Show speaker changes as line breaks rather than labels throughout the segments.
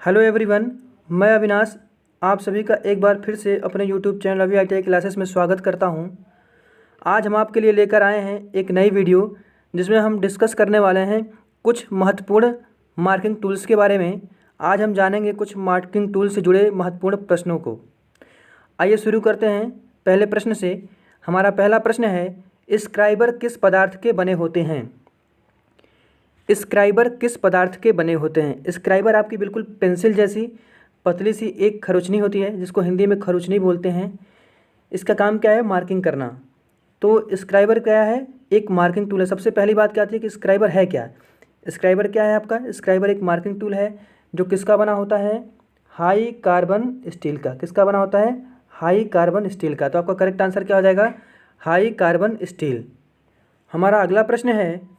Hello everyone, मैं अविनाश आप सभी का एक बार फिर से अपने यूट्यूब चैनल अभी ITI क्लासेस में स्वागत करता हूं। आज हम आपके लिए लेकर आए हैं एक नई वीडियो जिसमें हम डिस्कस करने वाले हैं कुछ महत्वपूर्ण मार्किंग टूल्स के बारे में। आज हम जानेंगे कुछ मार्किंग टूल से जुड़े महत्वपूर्ण प्रश्नों को। आइए शुरू करते हैं पहले प्रश्न से। हमारा पहला प्रश्न है, स्क्राइबर किस पदार्थ के बने होते हैं? स्क्राइबर किस पदार्थ के बने होते हैं? स्क्राइबर आपकी बिल्कुल पेंसिल जैसी पतली सी एक खरोचनी होती है जिसको हिंदी में खरोचनी बोलते हैं। इसका काम क्या है? मार्किंग करना। तो स्क्राइबर क्या है? एक मार्किंग टूल है। सबसे पहली बात क्या आती है कि स्क्राइबर है क्या? स्क्राइबर क्या है आपका? स्क्राइबर एक मार्किंग टूल है जो किसका बना होता है? हाई कार्बन स्टील का। किसका बना होता है? हाई कार्बन स्टील का। तो आपका करेक्ट आंसर क्या हो जाएगा? High carbon steel. हमारा अगला प्रश्न है,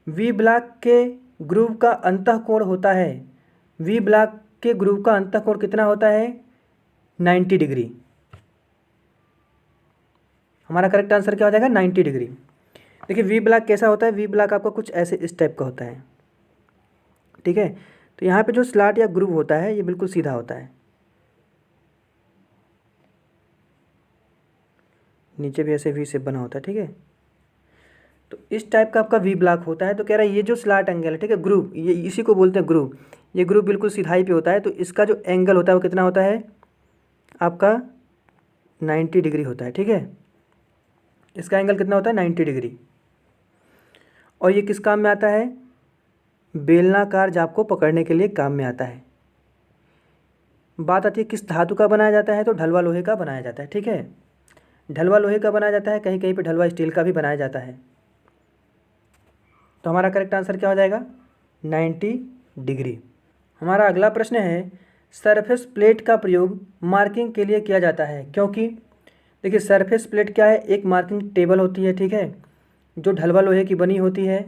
वी ब्लॉक के ग्रूव का अंतःकोण होता है। वी ब्लॉक के ग्रूव का अंतःकोण कितना होता है? 90 डिग्री। हमारा करेक्ट आंसर क्या हो जाएगा? 90 डिग्री। देखिए वी ब्लॉक कैसा होता है? वी ब्लॉक आपका कुछ ऐसे इस टाइप का होता है, ठीक है। तो यहाँ पे जो स्लॉट या ग्रूव होता है ये बिल्कुल सीधा होता है, नीचे भी ऐसे वी शेप बना होता है, ठीक है। तो इस टाइप का आपका वी ब्लॉक होता है। तो कह रहा है ये जो स्लॉट एंगल है, ठीक है, ग्रूव, ये इसी को बोलते हैं ग्रूव। ये ग्रूव बिल्कुल सीधाई पे होता है। तो इसका जो एंगल होता है वो कितना होता है? आपका 90 डिग्री होता है, ठीक है। इसका एंगल कितना होता है? 90 डिग्री। और ये किस काम में आता है? बेलनाकार जाप को पकड़ने के लिए काम में आता है। बात आती है किस धातु का बनाया जाता है? तो ढलवा लोहे का बनाया जाता है, ठीक है। ढलवा लोहे का बनाया जाता है, कहीं कहीं पे ढलवा स्टील का भी बनाया जाता है। तो हमारा करेक्ट आंसर क्या हो जाएगा? 90 डिग्री। हमारा अगला प्रश्न है, सरफेस प्लेट का प्रयोग मार्किंग के लिए किया जाता है क्योंकि? देखिए सरफेस प्लेट क्या है? एक मार्किंग टेबल होती है, ठीक है, जो ढलवा लोहे की बनी होती है।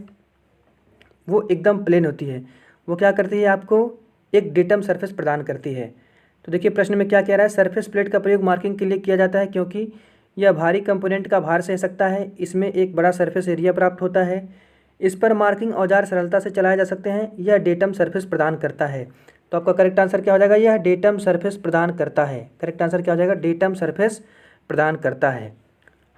वो एकदम प्लेन होती है। वो क्या करती है? आपको एक डेटम सरफेस प्रदान करती है। तो देखिए प्रश्न में क्या कह रहा है, सरफेस प्लेट का प्रयोग मार्किंग के लिए किया जाता है क्योंकि यह भारी कंपोनेंट का भार सह सकता है, इसमें एक बड़ा सरफेस एरिया प्राप्त होता है, इस पर मार्किंग औजार सरलता से चलाए जा सकते हैं, यह डेटम सरफेस प्रदान करता है। तो आपका करेक्ट आंसर क्या हो जाएगा? यह डेटम सरफेस प्रदान करता है। करेक्ट आंसर क्या हो जाएगा? डेटम सरफेस प्रदान करता है।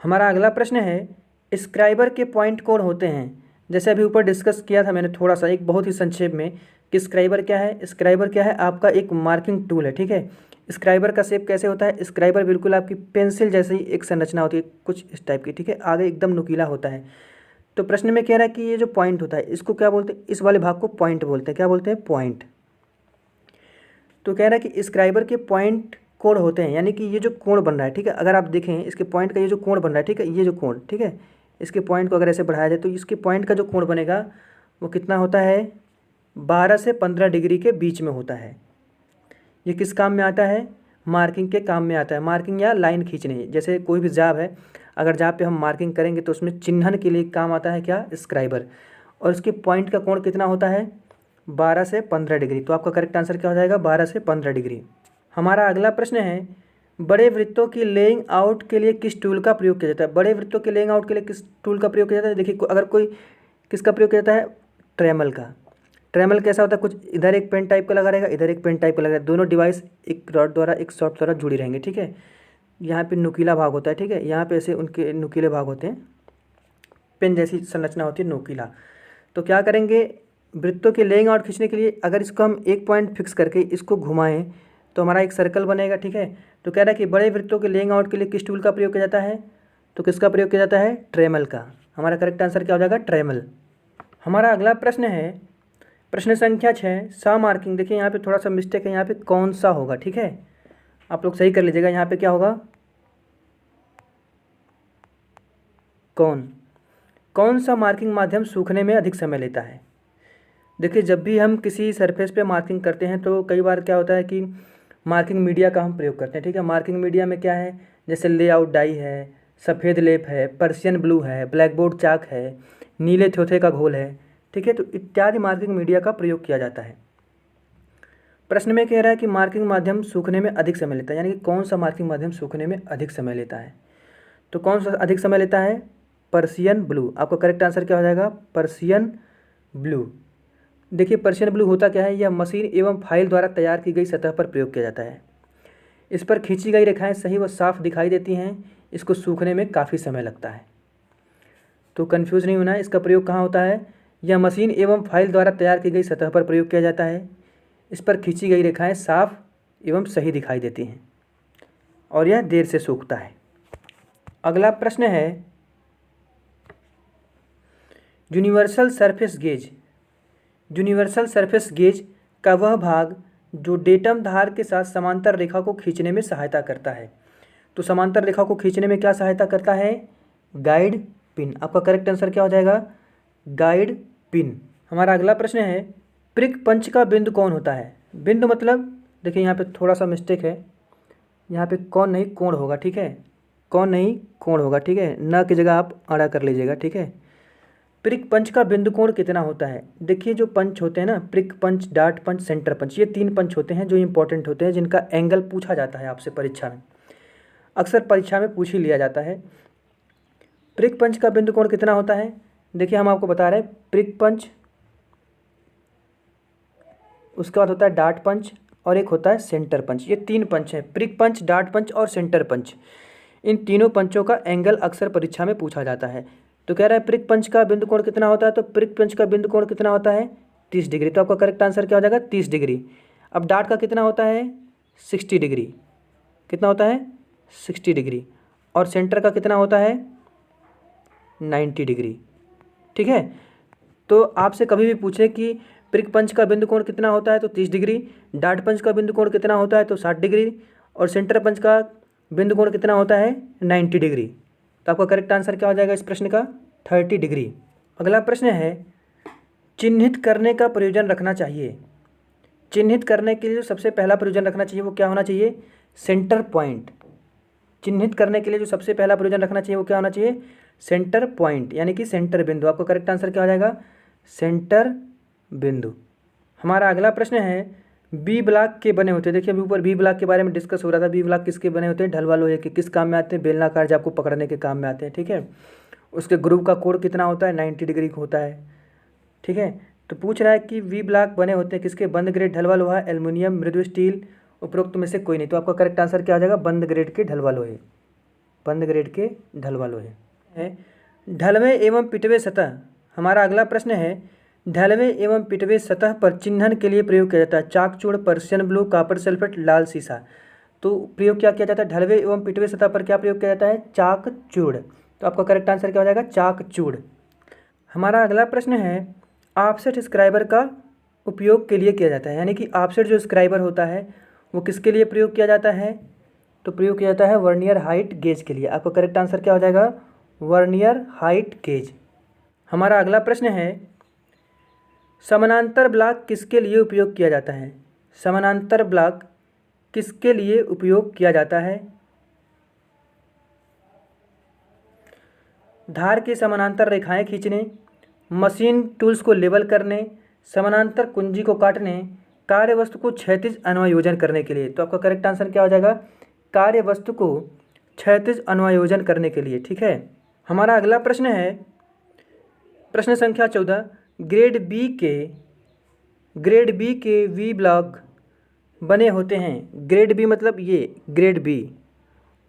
हमारा अगला प्रश्न है, स्क्राइबर के पॉइंट कौन होते हैं? जैसे अभी ऊपर डिस्कस किया था मैंने थोड़ा सा, एक बहुत ही संक्षेप में, कि स्क्राइबर क्या है। स्क्राइबर क्या है? आपका एक मार्किंग टूल है, ठीक है। स्क्राइबर का शेप कैसे होता है? स्क्राइबर बिल्कुल आपकी पेंसिल जैसी एक संरचना होती है, कुछ इस टाइप की, ठीक है, आगे एकदम नुकीला होता है। तो प्रश्न में कह रहा है कि ये जो पॉइंट होता है इसको क्या बोलते हैं? इस वाले भाग को पॉइंट बोलते हैं। क्या बोलते हैं? पॉइंट। तो कह रहा है कि स्क्राइबर के पॉइंट कोण होते हैं, यानी कि ये जो कोण बन रहा है, ठीक है, अगर आप देखें इसके पॉइंट का ये जो कोण बन रहा है, ठीक है, ये जो कोण, ठीक है, इसके पॉइंट को अगर ऐसे बढ़ाया जाए तो इसके पॉइंट का जो कोण बनेगा वो कितना होता है? 12 से 15 डिग्री के बीच में होता है। ये किस काम में आता है? मार्किंग के काम में आता है। मार्किंग या लाइन खींचने, जैसे कोई भी जाब है, अगर जाब पे हम मार्किंग करेंगे तो उसमें चिन्हन के लिए काम आता है क्या? स्क्राइबर। और उसके पॉइंट का कोण कितना होता है? 12 से 15 डिग्री। तो आपका करेक्ट आंसर क्या हो जाएगा? 12 से 15 डिग्री। हमारा अगला प्रश्न है, बड़े वृत्तों की लेइंग आउट के लिए किस टूल का प्रयोग किया जाता है? बड़े वृत्तों के लेइंग आउट के लिए किस टूल का प्रयोग किया जाता है? देखिए अगर कोई किसका प्रयोग किया जाता है? ट्रेमल का। ट्रेमल कैसा होता है? कुछ इधर एक पेन टाइप का लगा रहेगा, इधर एक पेन टाइप का लगा रहेगा, दोनों डिवाइस एक रॉड द्वारा, एक शॉफ्ट द्वारा जुड़ी रहेंगे, ठीक है। यहाँ पे नुकीला भाग होता है, ठीक है, यहाँ पे ऐसे उनके नुकीले भाग होते हैं, पेन जैसी संरचना होती है, नुकीला। तो क्या करेंगे, वृत्तों के लेइंग आउट खींचने के लिए अगर इसको हम एक पॉइंट फिक्स करके इसको घुमाएं तो हमारा एक सर्कल बनेगा, ठीक है। तो कह रहा है कि बड़े वृत्तों के लेइंग आउट के लिए किस टूल का प्रयोग किया जाता है? तो किसका प्रयोग किया जाता है? ट्रेमल का। हमारा करेक्ट आंसर क्या हो जाएगा? ट्रेमल। हमारा अगला प्रश्न है, प्रश्न संख्या 6, सा मार्किंग। देखिए यहाँ पे थोड़ा सा मिस्टेक है, यहाँ पे कौन सा होगा, ठीक है, आप लोग सही कर लीजिएगा। यहाँ पे क्या होगा? कौन। कौन सा मार्किंग माध्यम सूखने में अधिक समय लेता है? देखिए जब भी हम किसी सरफेस पे मार्किंग करते हैं तो कई बार क्या होता है कि मार्किंग मीडिया का हम प्रयोग करते हैं, ठीक है। मार्किंग मीडिया में क्या है? जैसे लेआउट डाई है, सफ़ेद लेप है, पर्शियन ब्लू है, ब्लैक बोर्ड चाक है, नीले थोथे का घोल है, ठीक है। तो इत्यादि मार्किंग मीडिया का प्रयोग किया जाता है। प्रश्न में कह रहा है कि मार्किंग माध्यम सूखने में अधिक समय लेता है, यानी कि कौन सा मार्किंग माध्यम सूखने में अधिक समय लेता है? तो कौन सा अधिक समय लेता है? Persian blue. आपका करेक्ट आंसर क्या हो जाएगा? Persian blue. देखिए पर्शियन ब्लू होता क्या है, यह मशीन एवं फाइल द्वारा तैयार की गई सतह पर प्रयोग किया जाता है। इस पर खींची गई रेखाएं सही व साफ दिखाई देती हैं। इसको सूखने में काफ़ी समय लगता है। तो कन्फ्यूज़ नहीं होना है, इसका प्रयोग कहाँ होता है, यह मशीन एवं फाइल द्वारा तैयार की गई सतह पर प्रयोग किया जाता है। इस पर खींची गई रेखाएं साफ एवं सही दिखाई देती हैं और यह देर से सूखता है। अगला प्रश्न है universal surface gauge. Universal surface gauge का वह भाग जो डेटम धार के साथ समांतर रेखा को खींचने में सहायता करता है। तो समांतर रेखा को खींचने में क्या सहायता करता है, गाइड पिन। आपका करेक्ट आंसर क्या हो जाएगा, गाइड पिन। हमारा अगला प्रश्न है प्रिक पंच का बिंदु कौन होता है। बिंदु मतलब देखिए यहाँ पे थोड़ा सा मिस्टेक है, यहाँ पे कौन नहीं कोण होगा, ठीक है, कौन नहीं कोण होगा, ठीक है, न की जगह आप अड़ा कर लीजिएगा, ठीक है। प्रिक पंच का बिंदु कोण कितना होता है। देखिए जो पंच होते हैं ना, प्रिक पंच, डार्ट पंच, सेंटर पंच, ये 3 पंच होते हैं जो इंपॉर्टेंट होते हैं, जिनका एंगल पूछा जाता है आपसे परीक्षा में, अक्सर परीक्षा में पूछ ही लिया जाता है। प्रिक पंच का बिंदु कोण कितना होता है, देखिए हम आपको बता रहे हैं प्रिक पंच, उसके बाद होता है डार्ट पंच और एक होता है सेंटर पंच। ये 3 पंच हैं, प्रिक पंच, डार्ट पंच और सेंटर पंच। इन तीनों पंचों का एंगल अक्सर परीक्षा में पूछा जाता है। तो कह रहा है प्रिक पंच का बिंदु कोण कितना होता है, तो प्रिक पंच का बिंदु कोण कितना होता है 30 डिग्री। तो आपका करेक्ट आंसर क्या हो जाएगा 30 डिग्री। अब डार्ट का कितना होता है 60 डिग्री, कितना होता है 60 डिग्री, और सेंटर का कितना होता है 90 डिग्री, ठीक है। तो आपसे कभी भी पूछे कि प्रिक पंच का बिंदु कोण कितना होता है तो 30 डिग्री, डार्ट पंच का बिंदु कोण कितना होता है तो 60 डिग्री, और सेंटर पंच का बिंदु कोण कितना होता है 90 डिग्री। तो आपका करेक्ट आंसर क्या हो जाएगा इस प्रश्न का 30 डिग्री। अगला प्रश्न है चिन्हित करने का प्रयोजन रखना चाहिए। चिन्हित करने के लिए जो सबसे पहला प्रयोजन रखना चाहिए वो क्या होना चाहिए, सेंटर पॉइंट। चिन्हित करने के लिए जो सबसे पहला प्रयोजन रखना चाहिए वो क्या होना चाहिए, सेंटर पॉइंट, यानी कि सेंटर बिंदु। आपका करेक्ट आंसर क्या हो जाएगा सेंटर बिंदु। हमारा अगला प्रश्न है बी ब्लॉक के बने होते हैं। देखिए अभी ऊपर बी ब्लॉक के बारे में डिस्कस हो रहा था। बी ब्लॉक किसके बने होते हैं, ढलवा लोहे के। किस काम में आते हैं, बेलनाकार जाप को पकड़ने के काम में आते हैं, ठीक है। उसके ग्रुप का कोण कितना होता है 90 डिग्री का होता है, ठीक है। तो पूछ रहा है कि वी ब्लॉक बने होते हैं किसके, बंद ग्रेड ढलवा लोहा, एल्युमिनियम, मृदु स्टील, उपरोक्त में से कोई नहीं। तो आपका करेक्ट आंसर क्या आ जाएगा बंद ग्रेड के ढलवा लोहे, बंद ग्रेड के ढलवा लोहे है। ढलवे एवं पिटवे सतह। हमारा अगला प्रश्न है ढलवे एवं पिटवे सतह पर चिन्हन के लिए प्रयोग किया जाता है चाकचूड़, पर्शियन ब्लू, कॉपर सल्फेट, लाल सीसा। तो प्रयोग क्या किया जाता है, ढलवे एवं पिटवे सतह पर क्या प्रयोग किया जाता है, चाकचूड़। तो आपका करेक्ट आंसर क्या हो जाएगा चाकचूड़। हमारा अगला प्रश्न है ऑफसेट स्क्राइबर का उपयोग के लिए किया जाता है, यानी कि ऑफसेट जो स्क्राइबर होता है वो किसके लिए प्रयोग किया जाता है, तो प्रयोग किया जाता है वर्नियर हाइट गेज के लिए। आपका करेक्ट आंसर क्या हो जाएगा वर्नियर हाइट गेज। हमारा अगला प्रश्न है समानांतर ब्लॉक किसके लिए उपयोग किया जाता है। समानांतर ब्लॉक किसके लिए उपयोग किया जाता है, धार की समानांतर रेखाएं खींचने, मशीन टूल्स को लेबल करने, समानांतर कुंजी को काटने, कार्य वस्तु को क्षैतिज अनुयोजन करने के लिए। तो आपका करेक्ट आंसर क्या हो जाएगा कार्य वस्तु को क्षैतिज अनुयोजन करने के लिए, ठीक है। हमारा अगला प्रश्न है प्रश्न संख्या 14 ग्रेड बी के वी ब्लॉक बने होते हैं। ग्रेड बी मतलब ये ग्रेड बी,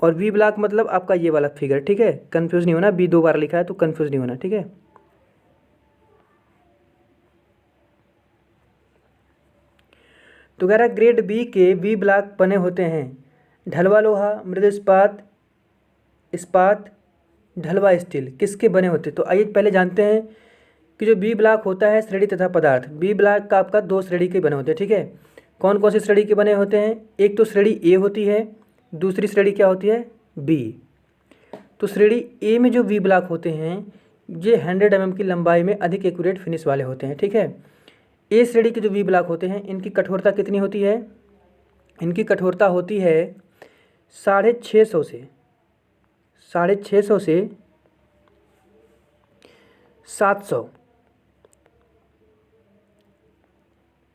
और वी ब्लॉक मतलब आपका ये वाला फिगर, ठीक है। कंफ्यूज नहीं होना, बी 2 बार लिखा है तो कंफ्यूज नहीं होना, ठीक है। तो कह रहा है ग्रेड बी के वी ब्लॉक बने होते हैं ढलवा लोहा, मृद इस्पात, ढलवा स्टील। किसके बने होते, तो आइए पहले जानते हैं कि जो बी ब्लॉक होता है श्रेणी तथा पदार्थ। बी ब्लॉक का आपका 2 श्रेणी के बने होते हैं, ठीक है। कौन कौन सी श्रेणी के बने होते हैं, एक तो श्रेणी ए होती है, दूसरी श्रेणी क्या होती है बी। तो श्रेणी ए में जो वी ब्लॉक होते हैं ये 100 mm की लंबाई में अधिक एक्यूरेट फिनिश वाले होते हैं, ठीक है। ए श्रेणी के जो वी ब्लॉक होते हैं इनकी कठोरता कितनी होती है, इनकी कठोरता होती है 650 से 700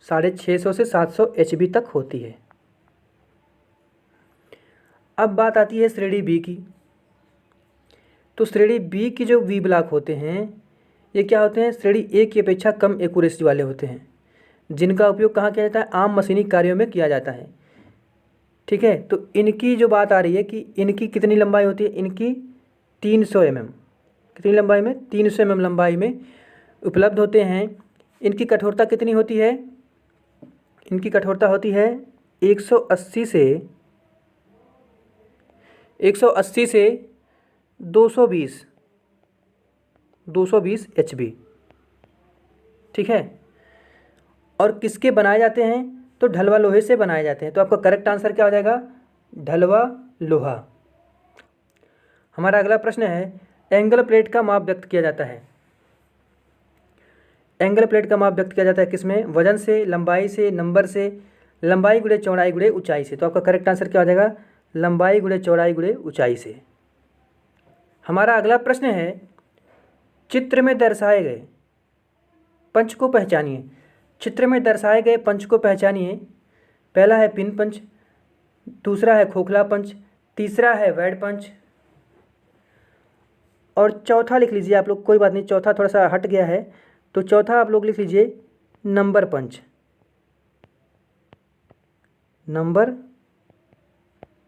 650 से 700 HB तक होती है। अब बात आती है श्रेणी बी की। तो श्रेणी बी की जो वी ब्लॉक होते हैं ये क्या होते हैं, श्रेणी ए की अपेक्षा कम एक्यूरेसी वाले होते हैं। जिनका उपयोग कहाँ किया जाता है? आम मशीनी कार्यों में किया जाता है। ठीक है, तो इनकी जो बात आ रही है कि इनकी कितनी लंबाई होती है? इनकी 300 mm। कितनी लंबाई में? 300 mm लंबाई में उपलब्ध होते हैं। इनकी कठोरता कितनी होती है? इनकी कठोरता होती है 180 से 220 HB। ठीक है, और किसके बनाए जाते हैं? तो ढलवा लोहे से बनाए जाते हैं। तो आपका करेक्ट आंसर क्या हो जाएगा? ढलवा लोहा। हमारा अगला प्रश्न है, एंगल प्लेट का माप व्यक्त किया जाता है। एंगल प्लेट का माप व्यक्त किया जाता है किसमें? वजन से, लंबाई से, नंबर से, लंबाई गुणे चौड़ाई गुणे ऊंचाई से। तो आपका करेक्ट आंसर क्या हो जाएगा? लंबाई गुणे चौड़ाई गुणे ऊंचाई से। हमारा अगला प्रश्न है, चित्र में दर्शाए गए पंच को पहचानिए। चित्र में दर्शाए गए पंच को पहचानिए। पहला है पिन पंच, दूसरा है खोखला पंच, तीसरा है वैड पंच, और चौथा लिख लीजिए आप लोग, कोई बात नहीं, चौथा थोड़ा सा हट गया है, तो चौथा आप लोग लिख लीजिए नंबर पंच। नंबर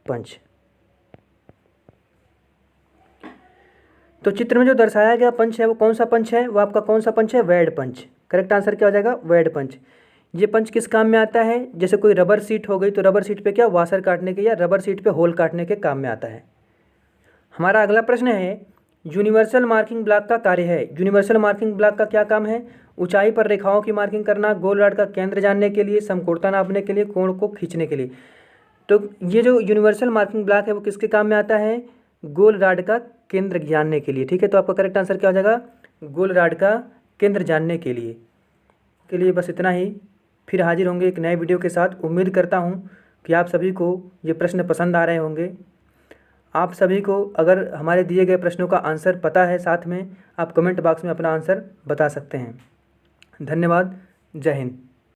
पंच। तो चित्र में जो दर्शाया गया पंच है वो कौन सा पंच है? वो आपका कौन सा पंच है? वैड पंच। करेक्ट आंसर क्या हो जाएगा? वैड पंच। ये पंच किस काम में आता है? जैसे कोई रबर सीट हो गई तो रबर सीट पे क्या वाशर काटने के या रबर सीट पे होल काटने के काम में आता है। हमारा अगला प्रश्न है, यूनिवर्सल मार्किंग ब्लॉक का कार्य है। यूनिवर्सल मार्किंग ब्लॉक का क्या काम है? ऊंचाई पर रेखाओं की मार्किंग करना, गोल रॉड का केंद्र जानने के लिए, समकोणता नापने के लिए, कोण को खींचने के लिए। तो ये जो यूनिवर्सल मार्किंग ब्लॉक है वो किसके काम में आता है? गोल रॉड का केंद्र जानने के लिए। ठीक है, तो आपका करेक्ट आंसर क्या हो जाएगा? गोल रॉड का केंद्र जानने के लिए बस इतना ही। फिर हाजिर होंगे एक नए वीडियो के साथ। उम्मीद करता हूँ कि आप सभी को ये प्रश्न पसंद आ रहे होंगे। आप सभी को अगर हमारे दिए गए प्रश्नों का आंसर पता है, साथ में आप कमेंट बॉक्स में अपना आंसर बता सकते हैं। धन्यवाद। जय हिंद।